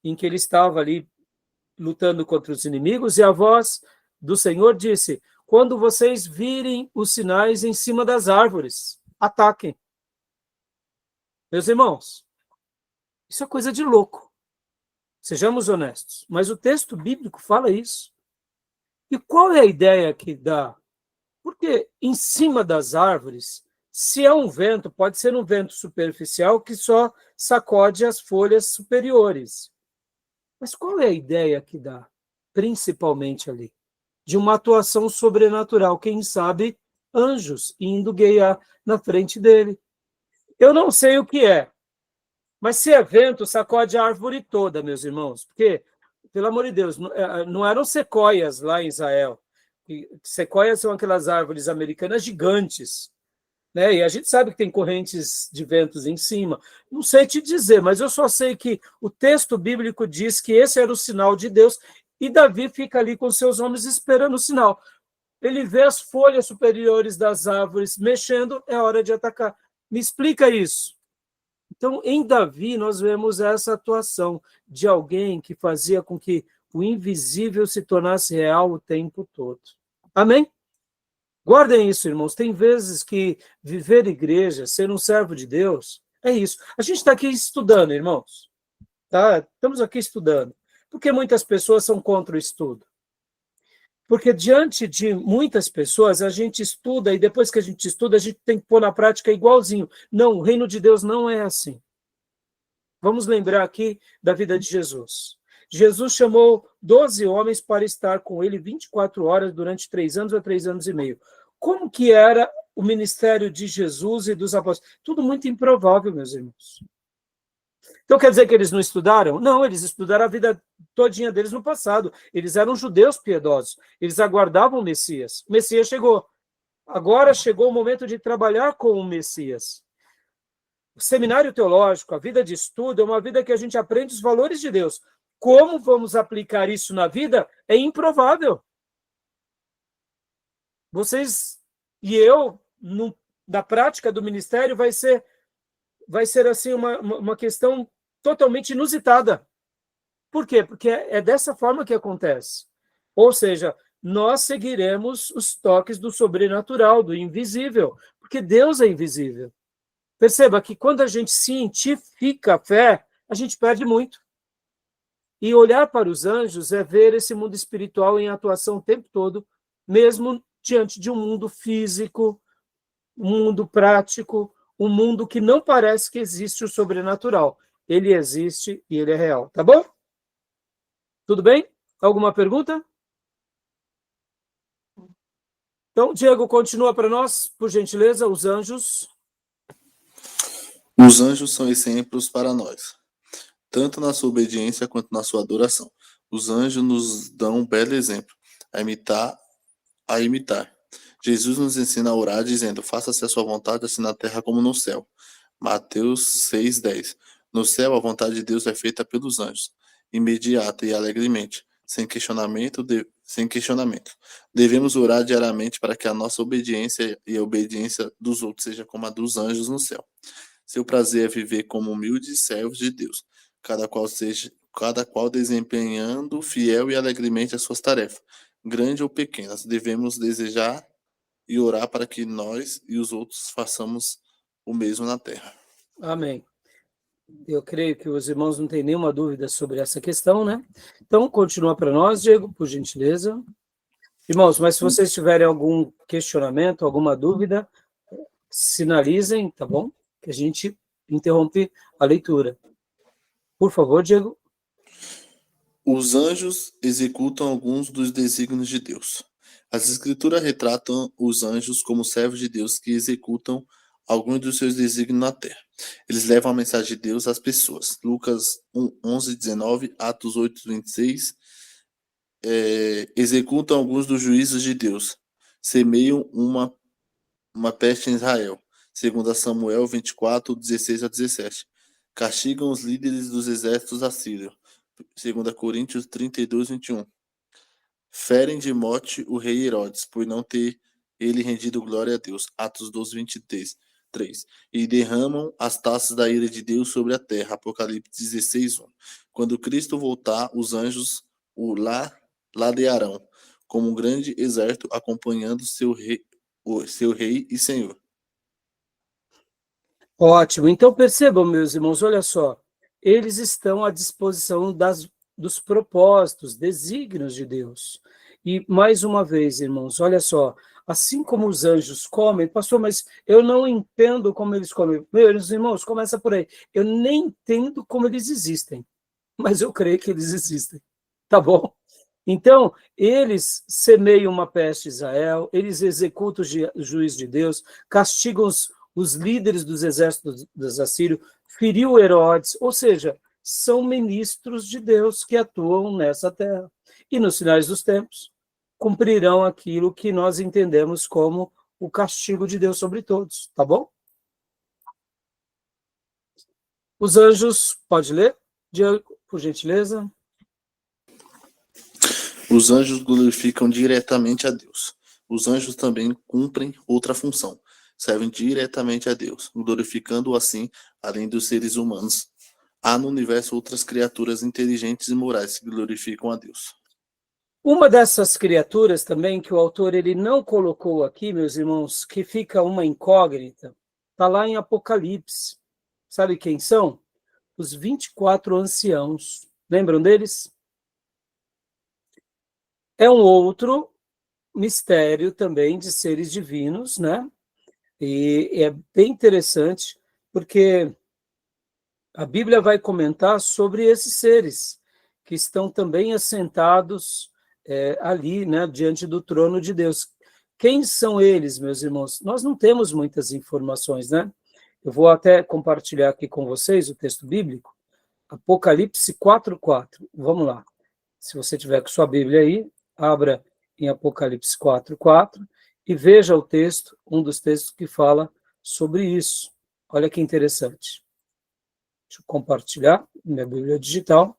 em que ele estava ali lutando contra os inimigos, e a voz do Senhor disse: quando vocês virem os sinais em cima das árvores, ataquem. Meus irmãos, isso é coisa de louco. Sejamos honestos. Mas o texto bíblico fala isso. E qual é a ideia que dá? Porque em cima das árvores, se é um vento, pode ser um vento superficial que só sacode as folhas superiores. Mas qual é a ideia que dá, principalmente ali? De uma atuação sobrenatural, quem sabe anjos indo guiar na frente dele. Eu não sei o que é, mas se é vento, sacode a árvore toda, meus irmãos, porque, pelo amor de Deus, não eram sequoias lá em Israel. Sequoias são aquelas árvores americanas gigantes, né? E a gente sabe que tem correntes de ventos em cima. Não sei te dizer, mas eu só sei que o texto bíblico diz que esse era o sinal de Deus, e Davi fica ali com seus homens esperando o sinal. Ele vê as folhas superiores das árvores mexendo, é hora de atacar. Me explica isso. Então, em Davi, nós vemos essa atuação de alguém que fazia com que o invisível se tornasse real o tempo todo. Amém? Guardem isso, irmãos. Tem vezes que viver igreja, ser um servo de Deus, é isso. A gente está aqui estudando, irmãos. Tá? Estamos aqui estudando. Porque muitas pessoas são contra o estudo. Porque diante de muitas pessoas, a gente estuda, e depois que a gente estuda, a gente tem que pôr na prática igualzinho. Não, o reino de Deus não é assim. Vamos lembrar aqui da vida de Jesus. Jesus chamou 12 homens para estar com ele 24 horas durante 3 anos a 3 anos e meio. Como que era o ministério de Jesus e dos apóstolos? Tudo muito improvável, meus irmãos. Então quer dizer que eles não estudaram? Não, eles estudaram a vida todinha deles no passado. Eles eram judeus piedosos. Eles aguardavam o Messias. O Messias chegou. Agora chegou o momento de trabalhar com o Messias. O seminário teológico, a vida de estudo, é uma vida que a gente aprende os valores de Deus. Como vamos aplicar isso na vida é improvável. Vocês e eu, na prática do ministério, vai ser assim uma questão totalmente inusitada. Por quê? Porque é dessa forma que acontece. Ou seja, nós seguiremos os toques do sobrenatural, do invisível, porque Deus é invisível. Perceba que quando a gente cientifica a fé, a gente perde muito. E olhar para os anjos é ver esse mundo espiritual em atuação o tempo todo, mesmo diante de um mundo físico, um mundo prático, um mundo que não parece que existe o sobrenatural. Ele existe e ele é real. Tá bom? Tudo bem? Alguma pergunta? Então, Diego, continua para nós, por gentileza, os anjos.
Os anjos são exemplos para nós, tanto na sua obediência quanto na sua adoração. Os anjos nos dão um belo exemplo, a imitar. Jesus nos ensina a orar dizendo: faça-se a sua vontade assim na terra como no céu. Mateus 6:10. No céu, a vontade de Deus é feita pelos anjos, imediata e alegremente, sem questionamento. Devemos orar diariamente para que a nossa obediência e a obediência dos outros seja como a dos anjos no céu. Seu prazer é viver como humildes servos de Deus, cada qual desempenhando fiel e alegremente as suas tarefas, grandes ou pequenas. Devemos desejar e orar para que nós e os outros façamos o mesmo na terra.
Amém. Eu creio que os irmãos não têm nenhuma dúvida sobre essa questão, né? Então, continua para nós, Diego, por gentileza. Irmãos, mas se vocês tiverem algum questionamento, alguma dúvida, sinalizem, tá bom? Que a gente interrompe a leitura. Por favor, Diego.
Os anjos executam alguns dos desígnios de Deus. As Escrituras retratam os anjos como servos de Deus que executam alguns dos seus desígnios na terra. Eles levam a mensagem de Deus às pessoas. Lucas 11:19, Atos 8:26. Executam alguns dos juízos de Deus. Semeiam uma peste em Israel. 2 Samuel 24:16-17. Castigam os líderes dos exércitos assírios. 2 Coríntios 32:21. Ferem de morte o rei Herodes, por não ter ele rendido glória a Deus. Atos 12:23. E derramam as taças da ira de Deus sobre a terra. Apocalipse 16:1. Quando Cristo voltar, os anjos o ladearão, como um grande exército acompanhando seu rei e senhor.
Ótimo. Então percebam, meus irmãos, olha só, eles estão à disposição dos propósitos, desígnios de Deus. E mais uma vez, irmãos, olha só, assim como os anjos comem, pastor, mas eu não entendo como eles comem. Meus irmãos, começa por aí. Eu nem entendo como eles existem, mas eu creio que eles existem. Tá bom? Então, eles semeiam uma peste em Israel, eles executam o juiz de Deus, castigam os líderes dos exércitos dos assírios, feriu Herodes, ou seja, são ministros de Deus que atuam nessa terra. E nos finais dos tempos, cumprirão aquilo que nós entendemos como o castigo de Deus sobre todos, tá bom? Os anjos, pode ler, Diego, por gentileza?
Os anjos glorificam diretamente a Deus. Os anjos também cumprem outra função. Servem diretamente a Deus, glorificando-o assim, além dos seres humanos. Há no universo outras criaturas inteligentes e morais que glorificam a Deus.
Uma dessas criaturas também que o autor ele não colocou aqui, meus irmãos, que fica uma incógnita, está lá em Apocalipse. Sabe quem são? Os 24 anciãos. Lembram deles? É um outro mistério também de seres divinos, né? E é bem interessante, porque a Bíblia vai comentar sobre esses seres que estão também assentados ali, né, diante do trono de Deus. Quem são eles, meus irmãos? Nós não temos muitas informações, né? Eu vou até compartilhar aqui com vocês o texto bíblico, Apocalipse 4:4. Vamos lá. Se você tiver com sua Bíblia aí, abra em Apocalipse 4:4 e veja o texto, um dos textos que fala sobre isso. Olha que interessante. Deixa eu compartilhar minha Bíblia digital.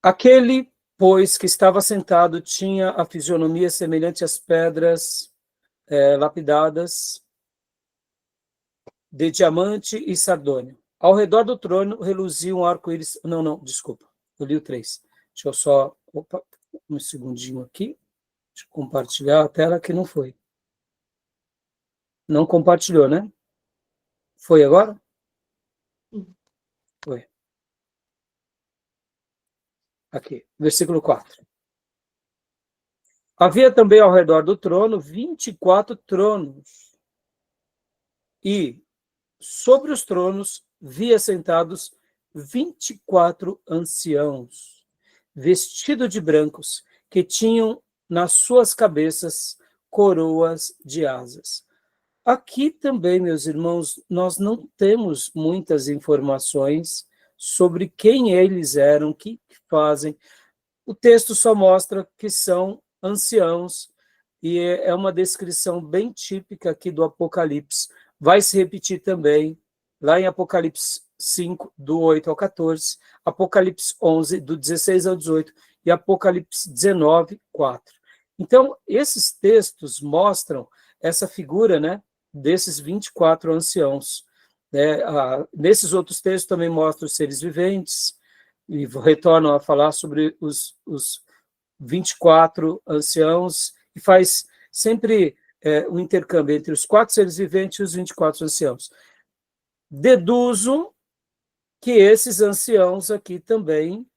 Aquele, pois, que estava sentado tinha a fisionomia semelhante às pedras lapidadas de diamante e sardônio. Ao redor do trono reluzia um arco-íris. Não, desculpa. Eu li o 3. Deixa eu só. Opa, um segundinho aqui. Deixa eu compartilhar a tela que não foi. Não compartilhou, né? Foi agora? Foi. Aqui, versículo 4. Havia também ao redor do trono 24 tronos, e sobre os tronos via sentados 24 anciãos, vestidos de brancos, que tinham nas suas cabeças coroas de asas. Aqui também, meus irmãos, nós não temos muitas informações sobre quem eles eram, o que fazem. O texto só mostra que são anciãos, e é uma descrição bem típica aqui do Apocalipse. Vai se repetir também lá em Apocalipse 5, do 8 ao 14, Apocalipse 11, do 16 ao 18, e Apocalipse 19, 4. Então, esses textos mostram essa figura, né, desses 24 anciãos. Nesses outros textos também mostram os seres viventes, e retornam a falar sobre os 24 anciãos, e faz sempre um intercâmbio entre os 4 seres viventes e os 24 anciãos. Deduzo que esses anciãos aqui também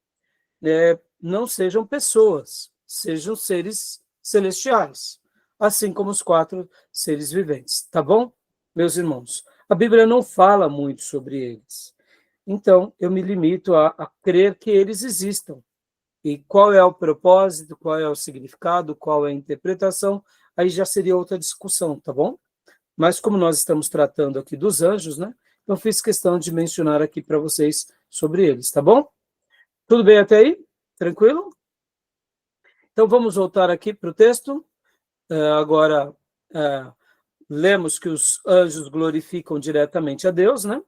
não sejam pessoas, sejam seres celestiais, assim como os 4 seres viventes, tá bom, meus irmãos? A Bíblia não fala muito sobre eles, então eu me limito a crer que eles existam. E qual é o propósito, qual é o significado, qual é a interpretação, aí já seria outra discussão, tá bom? Mas como nós estamos tratando aqui dos anjos, né? Então fiz questão de mencionar aqui para vocês sobre eles, tá bom? Tudo bem até aí? Tranquilo? Então vamos voltar aqui para o texto. Agora, lemos que os anjos glorificam diretamente a Deus, né?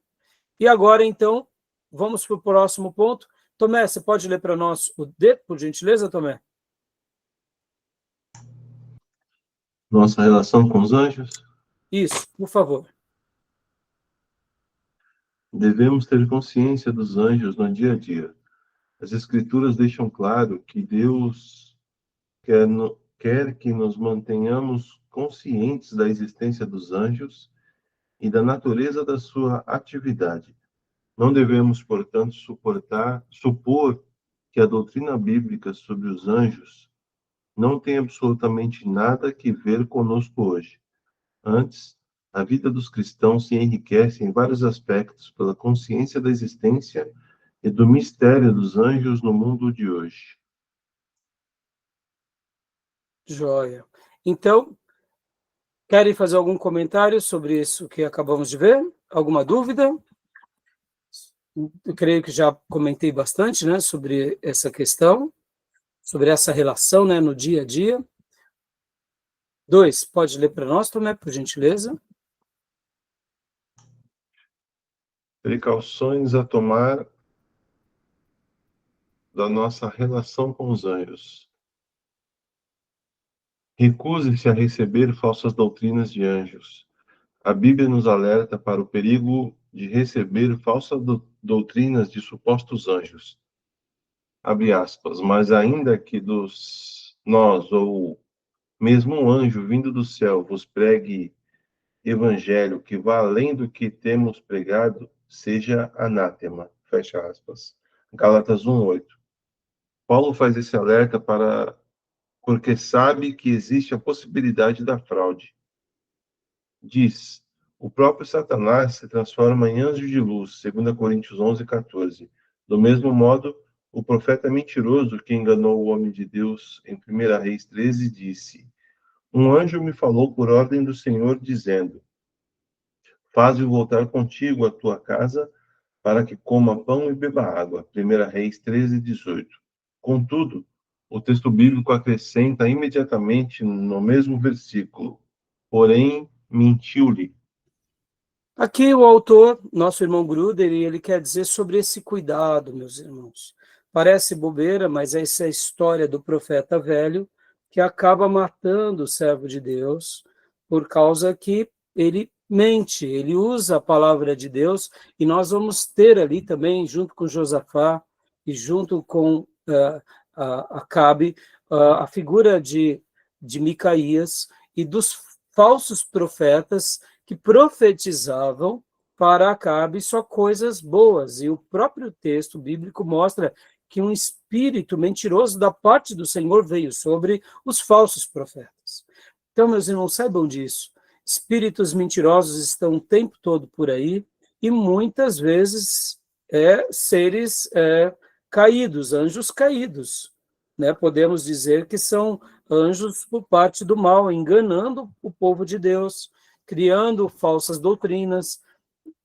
E agora, então, vamos para o próximo ponto. Tomé, você pode ler para nós o D, por gentileza, Tomé?
Nossa relação com os anjos?
Isso, por favor.
Devemos ter consciência dos anjos no dia a dia. As Escrituras deixam claro que Deus quer que nos mantenhamos conscientes da existência dos anjos e da natureza da sua atividade. Não devemos, portanto, supor que a doutrina bíblica sobre os anjos não tem absolutamente nada que ver conosco hoje. Antes, a vida dos cristãos se enriquece em vários aspectos pela consciência da existência e do mistério dos anjos no mundo de hoje.
Joia. Então, querem fazer algum comentário sobre isso que acabamos de ver? Alguma dúvida? Eu creio que já comentei bastante, né, sobre essa questão, sobre essa relação, né, no dia a dia. 2, pode ler para nós, Tomé, por gentileza?
Precauções a tomar da nossa relação com os anjos. Recuse-se a receber falsas doutrinas de anjos. A Bíblia nos alerta para o perigo de receber falsas doutrinas de supostos anjos. Abre aspas, mas ainda que nós ou mesmo um anjo vindo do céu vos pregue evangelho que vá além do que temos pregado, seja anátema. Fecha aspas. Gálatas 1:8. Paulo faz esse alerta porque sabe que existe a possibilidade da fraude. Diz, o próprio Satanás se transforma em anjo de luz, 2 Coríntios 11:14. Do mesmo modo, o profeta mentiroso que enganou o homem de Deus em 1 Reis 13 disse, um anjo me falou por ordem do Senhor, dizendo, faze-o voltar contigo à tua casa, para que coma pão e beba água. 1 Reis 13:18. Contudo, o texto bíblico acrescenta imediatamente no mesmo versículo, porém, mentiu-lhe.
Aqui o autor, nosso irmão Gruder, ele quer dizer sobre esse cuidado, meus irmãos. Parece bobeira, mas essa é a história do profeta velho que acaba matando o servo de Deus por causa que ele mente, ele usa a palavra de Deus, e nós vamos ter ali também, junto com Josafá e junto com Acabe, a figura de Micaías e dos falsos profetas que profetizavam para Acabe só coisas boas, e o próprio texto bíblico mostra que um espírito mentiroso da parte do Senhor veio sobre os falsos profetas. Então, meus irmãos, saibam disso. Espíritos mentirosos estão o tempo todo por aí, e muitas vezes seres caídos, anjos caídos, né? Podemos dizer que são anjos por parte do mal, enganando o povo de Deus, criando falsas doutrinas.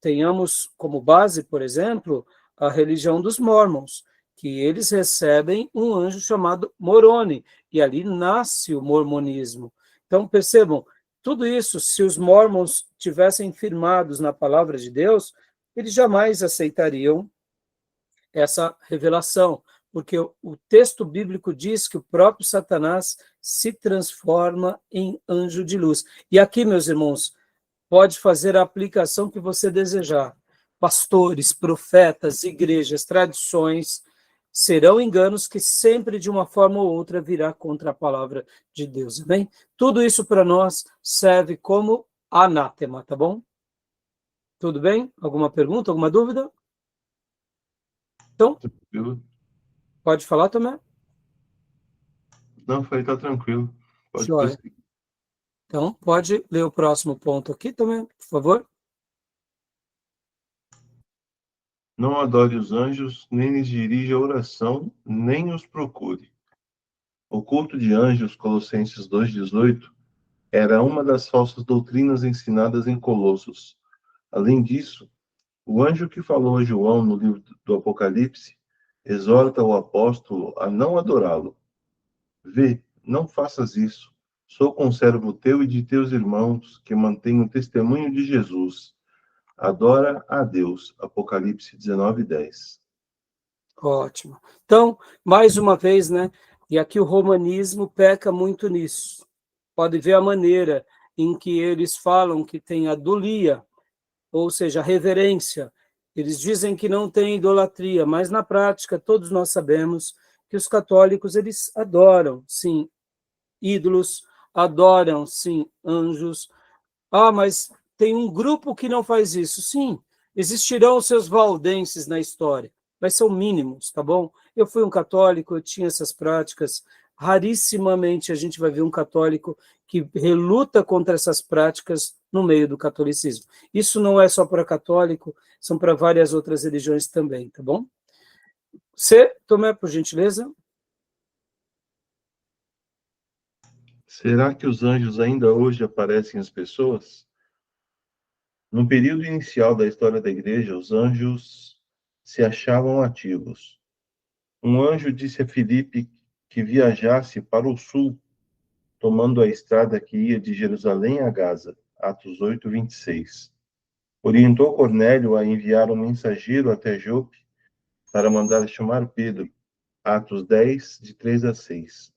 Tenhamos como base, por exemplo, a religião dos Mormons, que eles recebem um anjo chamado Moroni, e ali nasce o mormonismo. Então, percebam, tudo isso, se os Mormons tivessem firmados na palavra de Deus, eles jamais aceitariam essa revelação, porque o texto bíblico diz que o próprio Satanás se transforma em anjo de luz. E aqui, meus irmãos, pode fazer a aplicação que você desejar. Pastores, profetas, igrejas, tradições, serão enganos que sempre, de uma forma ou outra, virá contra a palavra de Deus, amém? Tudo isso para nós serve como anátema, tá bom? Tudo bem? Alguma pergunta, alguma dúvida? Então, pode falar também?
Não, falei, tá tranquilo. Pode
Joia. Então, pode ler o próximo ponto aqui também, por favor.
Não adore os anjos, nem lhes dirija oração, nem os procure. O culto de anjos, Colossenses 2:18, era uma das falsas doutrinas ensinadas em Colossos. Além disso, o anjo que falou a João no livro do Apocalipse exorta o apóstolo a não adorá-lo. Vê, não faças isso. Sou conservo teu e de teus irmãos, que mantêm o testemunho de Jesus. Adora a Deus. Apocalipse 19:10.
Ótimo. Então, mais uma vez, né? E aqui o romanismo peca muito nisso. Pode ver a maneira em que eles falam que tem a dulia, ou seja, a reverência, Eles dizem que não tem idolatria, mas na prática todos nós sabemos que os católicos eles adoram, sim, ídolos, adoram, sim, anjos. Ah, mas tem um grupo que não faz isso. Sim, existirão os seus valdenses na história, mas são mínimos, tá bom? Eu fui um católico, eu tinha essas práticas. Rarissimamente a gente vai ver um católico que reluta contra essas práticas no meio do catolicismo. Isso não é só para católico, são para várias outras religiões também, tá bom? Você, Tomé, por gentileza?
Será que os anjos ainda hoje aparecem às pessoas? No período inicial da história da Igreja, os anjos se achavam ativos. Um anjo disse a Filipe que viajasse para o sul, tomando a estrada que ia de Jerusalém a Gaza. Atos 8, 26. Orientou Cornélio a enviar um mensageiro até Jope para mandar chamar Pedro. Atos 10, de 3 a 6.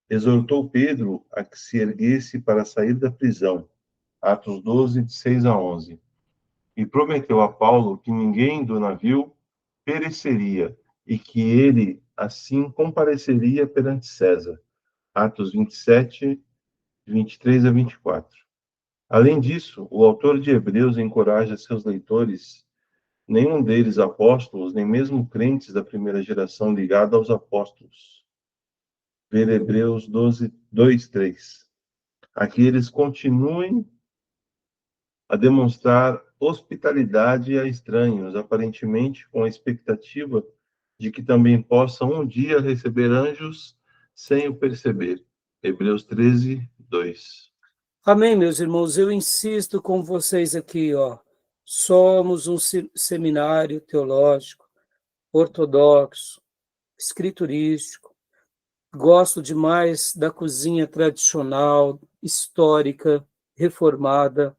Exortou Pedro a que se erguesse para sair da prisão. Atos 12, de 6 a 11. E prometeu a Paulo que ninguém do navio pereceria e que ele, assim, compareceria perante César. Atos 27, 23 a 24. Além disso, o autor de Hebreus encoraja seus leitores, nenhum deles apóstolos, nem mesmo crentes da primeira geração ligada aos apóstolos. Ver Hebreus 12, 2, 3. Aqui eles continuem a demonstrar hospitalidade a estranhos, aparentemente com a expectativa de que também possam um dia receber anjos sem o perceber. Hebreus 13, 2.
Amém, meus irmãos. Eu insisto com vocês aqui, ó. Somos um seminário teológico, ortodoxo, escriturístico. Gosto demais da cozinha tradicional, histórica, reformada,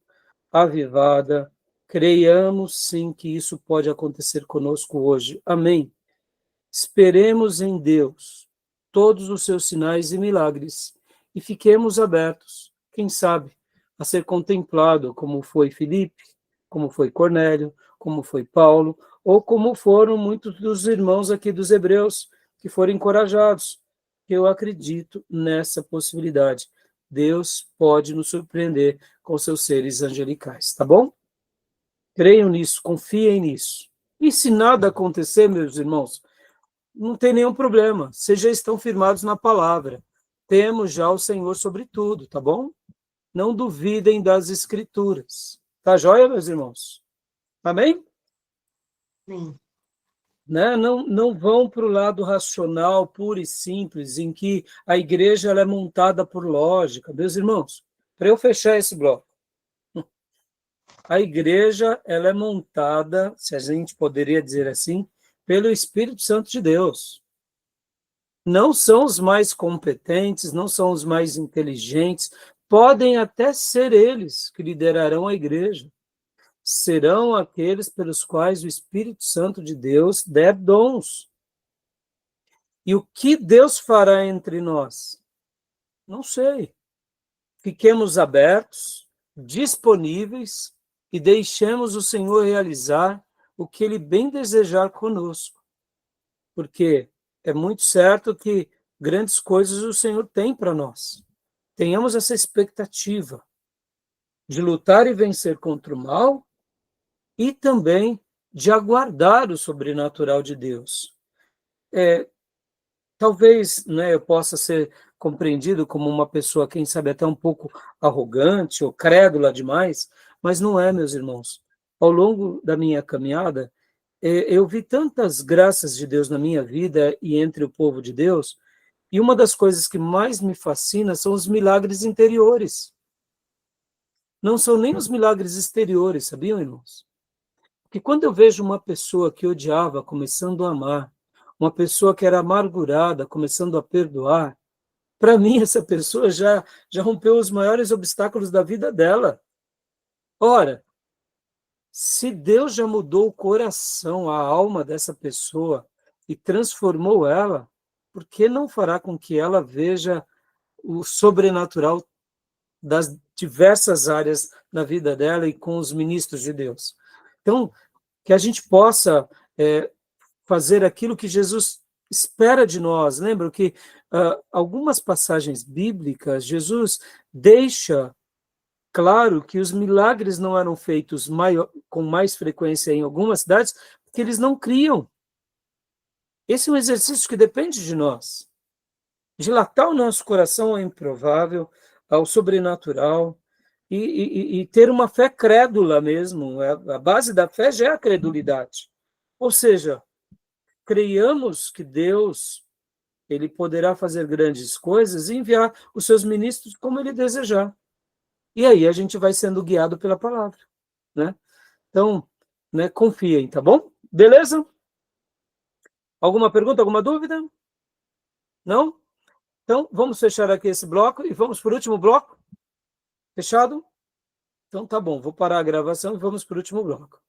avivada. Creiamos sim que isso pode acontecer conosco hoje. Amém. Esperemos em Deus todos os seus sinais e milagres e fiquemos abertos, quem sabe, a ser contemplado como foi Filipe, como foi Cornélio, como foi Paulo, ou como foram muitos dos irmãos aqui dos Hebreus que foram encorajados. Eu acredito nessa possibilidade. Deus pode nos surpreender com seus seres angelicais, tá bom? Creiam nisso, confiem nisso. E se nada acontecer, meus irmãos, não tem nenhum problema. Vocês já estão firmados na palavra. Temos já o Senhor sobre tudo, tá bom? Não duvidem das Escrituras. Tá joia, meus irmãos? Amém?
Sim.
Né? Não vão para o lado racional, puro e simples, em que a igreja ela é montada por lógica. Meus irmãos, para eu fechar esse bloco, a igreja ela é montada, se a gente poderia dizer assim, pelo Espírito Santo de Deus. Não são os mais competentes, não são os mais inteligentes, podem até ser eles que liderarão a igreja. Serão aqueles pelos quais o Espírito Santo de Deus der dons. E o que Deus fará entre nós? Não sei. Fiquemos abertos, disponíveis e deixemos o Senhor realizar o que Ele bem desejar conosco. Porque é muito certo que grandes coisas o Senhor tem para nós. Tenhamos essa expectativa de lutar e vencer contra o mal e também de aguardar o sobrenatural de Deus. Talvez, né, eu possa ser compreendido como uma pessoa, quem sabe, até um pouco arrogante ou crédula demais, mas não é, meus irmãos. Ao longo da minha caminhada, eu vi tantas graças de Deus na minha vida e entre o povo de Deus, e uma das coisas que mais me fascina são os milagres interiores. Não são nem os milagres exteriores, sabiam, irmãos? Porque quando eu vejo uma pessoa que odiava começando a amar, uma pessoa que era amargurada começando a perdoar, para mim essa pessoa já rompeu os maiores obstáculos da vida dela. Ora, se Deus já mudou o coração, a alma dessa pessoa e transformou ela, por que não fará com que ela veja o sobrenatural das diversas áreas na vida dela e com os ministros de Deus? Então, que a gente possa fazer aquilo que Jesus espera de nós. Lembra que algumas passagens bíblicas, Jesus deixa claro que os milagres não eram feitos com mais frequência em algumas cidades, porque eles não criam. Esse é um exercício que depende de nós. Dilatar o nosso coração ao improvável, ao sobrenatural, e ter uma fé crédula mesmo. A base da fé já é a credulidade. Ou seja, creiamos que Deus ele poderá fazer grandes coisas e enviar os seus ministros como ele desejar. E aí a gente vai sendo guiado pela palavra, né? Então, né, confiem, tá bom? Beleza? Alguma pergunta, alguma dúvida? Não? Então, vamos fechar aqui esse bloco e vamos para o último bloco? Fechado? Então, tá bom. Vou parar a gravação e vamos para o último bloco.